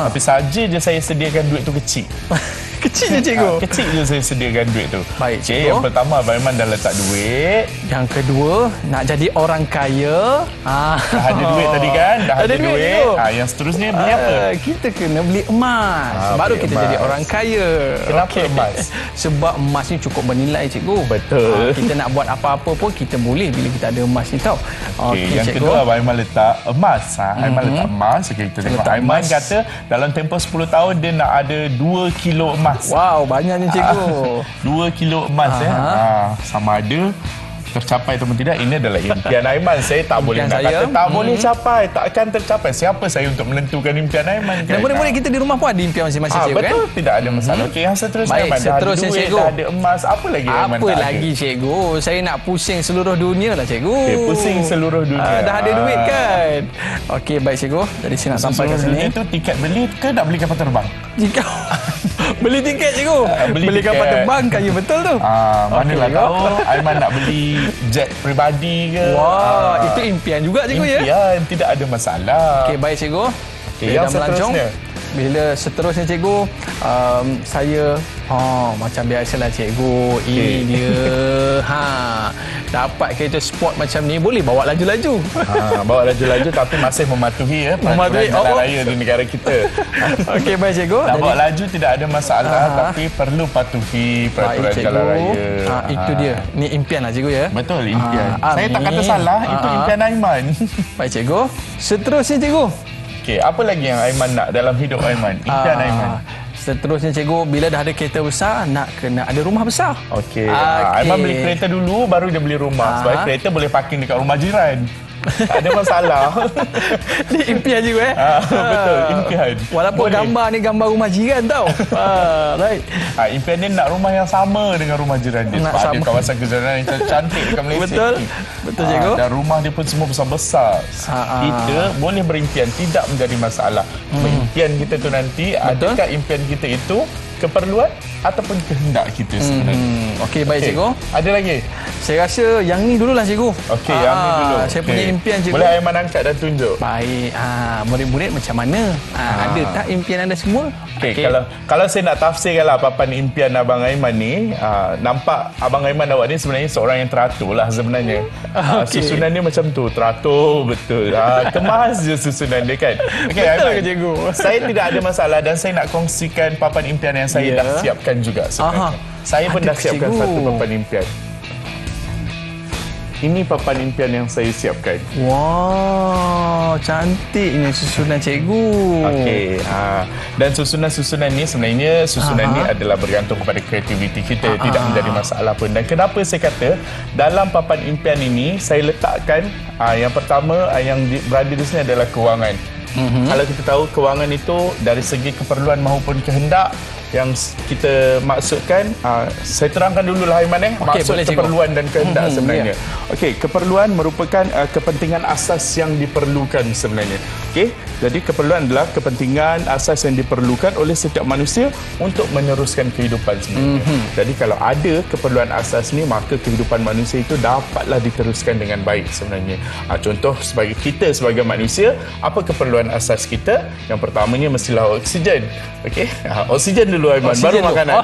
Tapi saja je saya sediakan duit tu kecil. Kecil je cikgu. Kecil je saya sediakan duit tu. Baik, Okey, cikgu. yang pertama abang Aiman dah letak duit. Yang kedua, nak jadi orang kaya. Dah ada duit tadi kan? Dah ada duit. cikgu. Yang seterusnya beli apa? Kita kena beli emas. Baru beli kita emas. jadi orang kaya. Kenapa emas? Sebab emas ni cukup bernilai cikgu. Betul. Kita nak buat apa-apa pun kita boleh bila kita ada emas ni tau. Okey, yang kedua abang Aiman letak emas. Aiman letak emas. Okey, kita tengok. letak Aiman emas. kata dalam tempoh 10 tahun dia nak ada 2 kilo emas. Wow, banyaknya cikgu. 2 kilo emas ya. Sama ada tercapai ataupun tidak, ini adalah impian Aiman. Saya tak boleh nak saya. kata tak boleh capai, tak akan tercapai. Siapa saya untuk menentukan impian Aiman? Dan murid-murid kita di rumah pun ada impian masing-masing cikgu kan? Betul, tidak ada masalah. Okey, yang seterusnya Baik, Aiman dah ada seterusnya, duit, cikgu. dah ada emas, apa lagi Aiman Apa tak lagi ada? cikgu? Saya nak pusing seluruh dunia lah cikgu. Okey, pusing seluruh dunia. Dah ada duit kan? Okey, baik cikgu. Jadi saya nak sampai kat Seluruh sini. dunia tu tiket beli ke nak beli kapal terbang? Jika beli tiket cikgu. Beli Beli kapal tiket. terbang kaya betul tu. Manalah Okey, tahu Aiman nak beli jet peribadi ke? Wah, itu impian juga cikgu ya. Impian, tidak ada masalah. Okey, baik cikgu. Okey, Bila yang dah melancong, seterusnya. bila seterusnya cikgu, saya macam biasalah cikgu. Ini dia. Dapat kereta sport macam ni boleh bawa laju-laju. Bawa laju-laju tapi masih mematuhi peraturan jalan raya di negara kita. Okey, baik cikgu. Nak bawa laju tidak ada masalah tapi perlu patuhi peraturan jalan raya. Itu dia. Ni impian lah cikgu ya. Betul, impian. Saya tak amin. kata salah, itu impian Aiman. Baik cikgu. Seterusnya cikgu. Okey, apa lagi yang Aiman nak dalam hidup Aiman? Impian Aiman. Seterusnya cikgu, bila dah ada kereta besar, nak kena ada rumah besar. Okey. Aiman beli kereta dulu, baru dia beli rumah. Sebab kereta boleh parking dekat rumah jiran. Tak ada masalah. Ni impian cikgu Betul, impian. Walaupun Boleh. gambar ni gambar rumah jiran tau. Right. Impian dia nak rumah yang sama dengan rumah jiran dia. Nak Sebab ada sama. kawasan kejiran yang cantik dekat Malaysia. Betul. Betul cikgu. Dan rumah dia pun semua besar-besar. Kita boleh berimpian, tidak menjadi masalah. Impian kita tu nanti, adakah impian kita itu keperluan ataupun kehendak kita sebenarnya? Okey, baik cikgu. Ada lagi? Saya rasa yang ni dululah cikgu. Okey, yang ni dulu. Saya punya impian cikgu. Boleh Aiman angkat dan tunjuk. Baik. Murid-murid macam mana? Ada tak impian anda semua? Okey, kalau saya nak tafsirkanlah papan impian Abang Aiman ni, nampak Abang Aiman awak ni sebenarnya seorang yang teratur lah sebenarnya. Susunan dia macam tu, teratur betul. Kemas je susunan dia kan. Okey, Betul Aiman, ke cikgu? saya tidak ada masalah dan saya nak kongsikan papan impian yang saya dah siapkan juga sebenarnya. Saya pun Ada dah siapkan cikgu. satu papan impian. Ini papan impian yang saya siapkan. Wow, cantiknya susunan cikgu. Okey, dan susunan-susunan ni sebenarnya ni adalah bergantung kepada kreativiti kita, tidak menjadi masalah pun. Dan kenapa saya kata dalam papan impian ini saya letakkan yang pertama yang berada di sini adalah kewangan. Kalau kita tahu kewangan itu dari segi keperluan maupun kehendak, yang kita maksudkan, saya terangkan dululah Aiman maksud keperluan dan kehendak sebenarnya. Okey, keperluan merupakan kepentingan asas yang diperlukan sebenarnya. Okey, jadi keperluan adalah kepentingan asas yang diperlukan oleh setiap manusia untuk meneruskan kehidupan sebenarnya. Jadi kalau ada keperluan asas ni, maka kehidupan manusia itu dapatlah diteruskan dengan baik sebenarnya. Contoh sebagai kita sebagai manusia, apa keperluan asas kita? Yang pertamanya mestilah oksigen. Okey, oksigen dulu Aiman, baru makanan.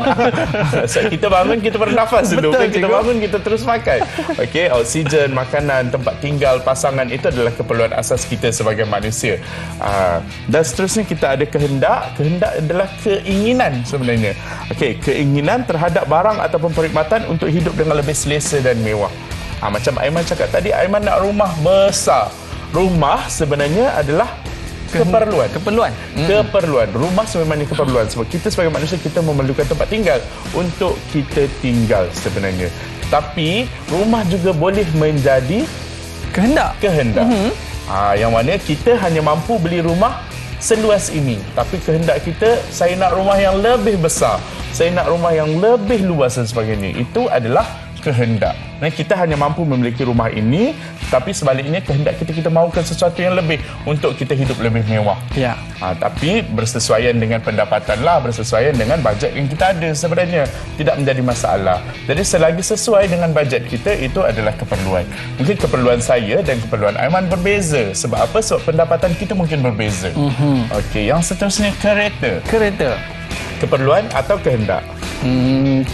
So, kita bangun, kita bernafas dulu. Kita bangun, kita terus makan. Okey, oksigen, makanan, tempat tinggal, pasangan, itu adalah keperluan asas kita sebagai manusia. Dan seterusnya kita ada kehendak. Kehendak adalah keinginan sebenarnya. Okey, keinginan terhadap barang ataupun perkhidmatan untuk hidup dengan lebih selesa dan mewah. Macam Aiman cakap tadi, Aiman nak rumah besar. Rumah sebenarnya adalah keperluan. Keperluan. Rumah sebenarnya keperluan. Sebab kita sebagai manusia, kita memerlukan tempat tinggal untuk kita tinggal sebenarnya. Tapi rumah juga boleh menjadi kehendak. Yang mana kita hanya mampu beli rumah seluas ini. Tapi kehendak kita, saya nak rumah yang lebih besar. Saya nak rumah yang lebih luas dan sebagainya. Itu adalah kehendak. Dan kita hanya mampu memiliki rumah ini, tapi sebaliknya kehendak kita mahukan sesuatu yang lebih untuk kita hidup lebih mewah. Ya. Tapi bersesuaian dengan pendapatan lah, bersesuaian dengan bajet yang kita ada sebenarnya. Tidak menjadi masalah. Jadi selagi sesuai dengan bajet kita, itu adalah keperluan. Mungkin keperluan saya dan keperluan Aiman berbeza. Sebab apa? Sebab pendapatan kita mungkin berbeza. Okey, yang seterusnya kereta. Keperluan atau kehendak?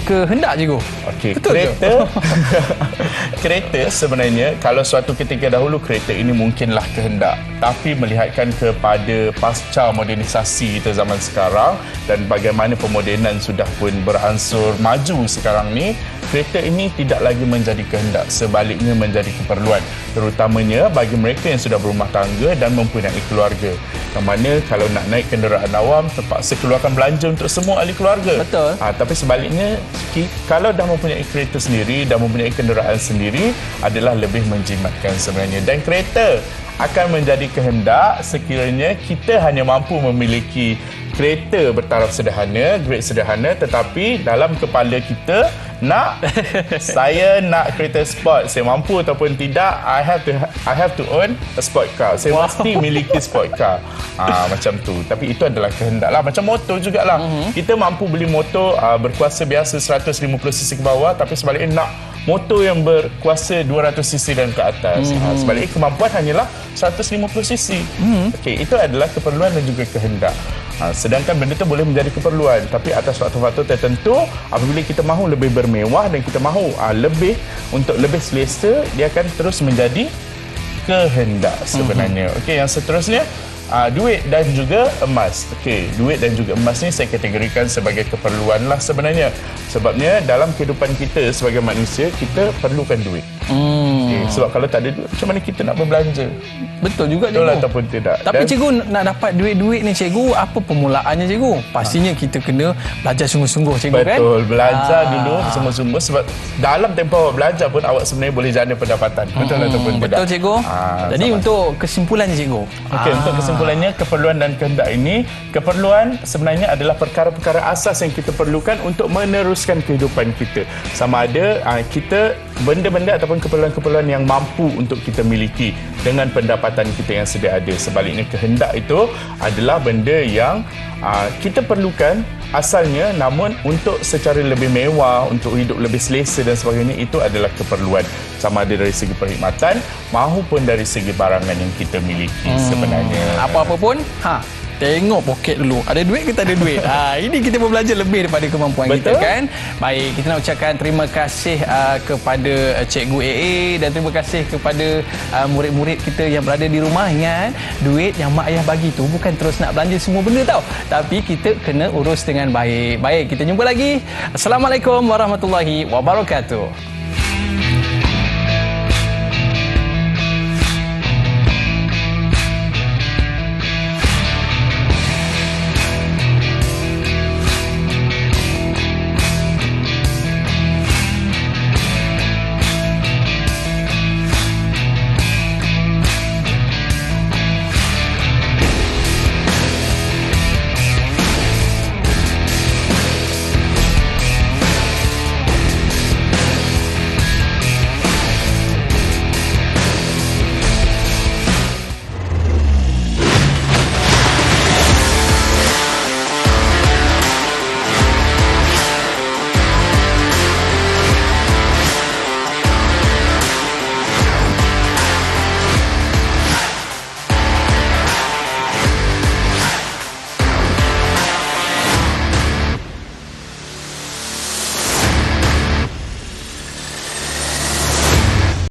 Kehendak cikgu. Okey, kereta. Kereta sebenarnya, kalau suatu ketika dahulu kereta ini mungkinlah kehendak, tapi melihatkan kepada pasca modernisasi kita zaman sekarang dan bagaimana pemodenan sudah pun beransur maju sekarang ni, kereta ini tidak lagi menjadi kehendak, sebaliknya menjadi keperluan, terutamanya bagi mereka yang sudah berumah tangga dan mempunyai keluarga. Yang mana kalau nak naik kenderaan awam, terpaksa keluarkan belanja untuk semua ahli keluarga. Betul. Tapi sebaliknya, kalau dah mempunyai kereta sendiri, dah mempunyai kenderaan sendiri, adalah lebih menjimatkan sebenarnya. Dan kereta akan menjadi kehendak sekiranya kita hanya mampu memiliki kereta bertaraf sederhana, grade sederhana, tetapi dalam kepala kita saya nak kereta sport. Saya mampu ataupun tidak, I have to own a sport car. Saya mesti miliki sport car. Macam tu. Tapi itu adalah kehendak lah. Macam motor jugalah. Kita mampu beli motor berkuasa biasa 150cc ke bawah, tapi sebaliknya nak motor yang berkuasa 200cc dan ke atas. Sebaliknya kemampuan hanyalah 150cc. Okey, itu adalah keperluan dan juga kehendak. Sedangkan benda itu boleh menjadi keperluan, tapi atas faktor-faktor tertentu, apabila kita mahu lebih bermewah dan kita mahu lebih untuk lebih selesa, dia akan terus menjadi kehendak sebenarnya. Okey, yang seterusnya, duit dan juga emas. Okey, duit dan juga emas ni saya kategorikan sebagai keperluan lah sebenarnya. Sebabnya dalam kehidupan kita sebagai manusia, kita perlukan duit. Okay, sebab kalau tak ada duit, macam mana kita nak berbelanja? Betul juga, cikgu. Betul ataupun tidak. Tapi cikgu, nak dapat duit-duit ni cikgu, apa permulaannya cikgu? Pastinya kita kena belajar sungguh-sungguh cikgu. Betul, kan? Betul, belajar dulu sungguh-sungguh. Sebab dalam tempoh awak belajar pun, awak sebenarnya boleh jana pendapatan. Betul ataupun tidak? Betul cikgu. Jadi untuk kesimpulannya cikgu. Okey, untuk kesimpulannya, keperluan dan kehendak ini, keperluan sebenarnya adalah perkara-perkara asas yang kita perlukan untuk meneruskan kehidupan kita. Sama ada kita benda-benda ataupun keperluan-keperluan yang mampu untuk kita miliki dengan pendapatan kita yang sedia ada. Sebaliknya, kehendak itu adalah benda yang kita perlukan asalnya, namun untuk secara lebih mewah, untuk hidup lebih selesa dan sebagainya, itu adalah keperluan. Sama ada dari segi perkhidmatan maupun dari segi barangan yang kita miliki sebenarnya. Apa-apa pun, tengok poket dulu. Ada duit ke tak ada duit? Ini kita pun belajar lebih daripada kemampuan kita, kan? Baik, kita nak ucapkan terima kasih kepada Cikgu AA dan terima kasih kepada murid-murid kita yang berada di rumah. Ingat, duit yang mak ayah bagi tu bukan terus nak belanja semua benda tau. Tapi kita kena urus dengan baik. Baik, kita jumpa lagi. Assalamualaikum warahmatullahi wabarakatuh.